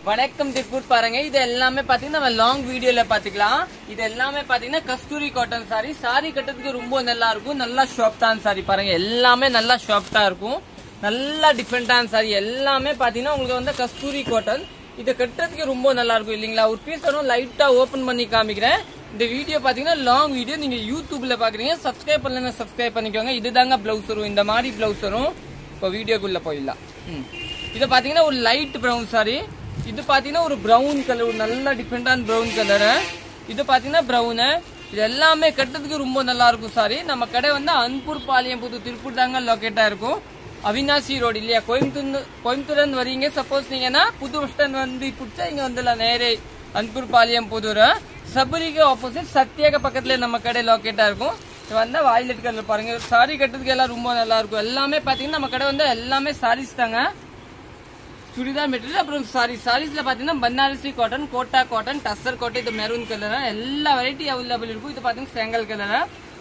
வணக்கம் திருப்பூர் பாருங்க. இது எல்லாமே பாத்தீங்கன்னா நம்ம லாங் வீடியோல பாத்துக்கலாம். இது எல்லாமே பாத்தீங்கன்னா கஸ்தூரி காட்டன் சாரி. சாரி கட்டுறதுக்கு ரொம்ப நல்லா இருக்கும். நல்லா ஷாப்டான சாரி பாருங்க. எல்லாமே நல்லா ஷாப்டா இருக்கும். நல்லா டிஃபரெண்டான சாரி எல்லாமே பாத்தீங்கன்னா உங்களுக்கு வந்து கஸ்தூரி காட்டன். இது கட்டுறதுக்கு ரொம்ப நல்லா இருக்கும் இல்லீங்களா? ஒரு பீஸ் வரும் லைட்டா ஓபன் பண்ணி காமிக்கிறேன். இந்த வீடியோ பாத்தீங்கன்னா லாங் வீடியோ. நீங்க யூடியூப்ல பாக்குறீங்க. சப்ஸ்கிரைப் பண்ணலன்னா சப்ஸ்கிரைப் பண்ணிக்கோங்க. இதுதாங்க பிளவுஸ் வரும். இந்த மாதிரி பிளவுஸ் வரும். இப்போ வீடியோக்குள்ள போயிடலாம். இது பாத்தீங்கன்னா ஒரு லைட் பிரவுன் சாரி. இது பாத்தீங்கன்னா ஒரு பிரவுன் கலர், ஒரு நல்ல டிஃபரெண்டான பிரவுன் கலர். இது பாத்தீங்கன்னா பிரவுன். இது எல்லாமே கட்டுறதுக்கு ரொம்ப நல்லா இருக்கும் சாரி. நம்ம கடை வந்து அன்பூர் பாளையம் புது திருப்பூர் தாங்க லொக்கேட்டா இருக்கும். அவினாசி ரோடு இல்லையா? கோயம்புத்தூர்ல வரீங்க சப்போஸ் நீங்கன்னா புது பஸ் ஸ்டாண்ட் வந்து பிடிச்சா இங்க வந்துடலாம். நேரே அன்பூர் பாளையம் புதூர் சபரிக்கு ஆப்போசிட் சத்யாக பக்கத்துல நம்ம கடை லொக்கேட்டா இருக்கும். இது வந்து வாய்லெட் கலர் பாருங்க. சாரி கட்டுறதுக்கு எல்லாம் ரொம்ப நல்லா இருக்கும். எல்லாமே பாத்தீங்கன்னா நம்ம கடை வந்து எல்லாமே சாரீஸ் தாங்க. சுடிதார் மெட்டீரியல் அப்புறம் சாரீஸ்ல பாத்தீங்கன்னா Banarasi cotton, Kota cotton, tussar cotton, இது மெரூன் கலர் எல்லா வெரைட்டி அவைலபிள் இருக்கும். இது பாத்தீங்கன்னா செங்கல் கலர்.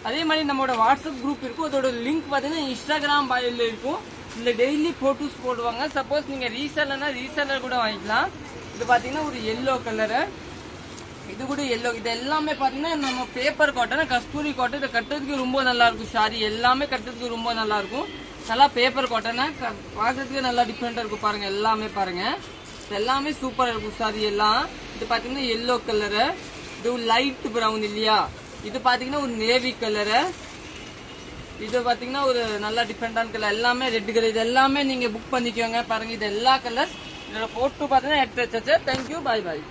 அதே மாதிரி நம்மளோட வாட்ஸ்அப் குரூப் இருக்கும். அதோட லிங்க் பாத்தீங்கன்னா இன்ஸ்டாகிராம் பயோல இருக்கும். இதுல டெய்லி போட்டோஸ் போடுவாங்க. சப்போஸ் நீங்க ரீசேலர்னா ரீசேலர் கூட வாங்கிக்கலாம். இது பாத்தீங்கன்னா ஒரு எல்லோ கலர். இது கூட எல்லோ. இது எல்லாமே பாத்தீங்கன்னா நம்ம பேப்பர் காட்டன், கஸ்தூரி காட்டன். இது கட்டுறதுக்கு ரொம்ப நல்லா இருக்கும். சாரி எல்லாமே கட்டுறதுக்கு ரொம்ப நல்லா இருக்கும். நல்லா பேப்பர் காட்டன் பாக்குறதுக்கு நல்லா டிஃபரெண்டா இருக்கும் பாருங்க. எல்லாமே பாருங்க. எல்லாமே சூப்பரா இருக்கும் சாரி எல்லாம். இது பாத்தீங்கன்னா எல்லோ கலர். இது லைட் பிரவுன் இல்லையா? இது பாத்தீங்கன்னா ஒரு நேவி கலர். இது பாத்தீங்கன்னா ஒரு நல்ல டிஃபரெண்டான கலர். எல்லாமே ரெட் கலர். இது எல்லாமே நீங்க புக் பண்ணிக்கோங்க பாருங்க. இது எல்லா கலர். இதோட போட்டோ பாத்தீங்கன்னா எடுத்து வச்சாச்சு. தேங்க்யூ, பாய் பாய்.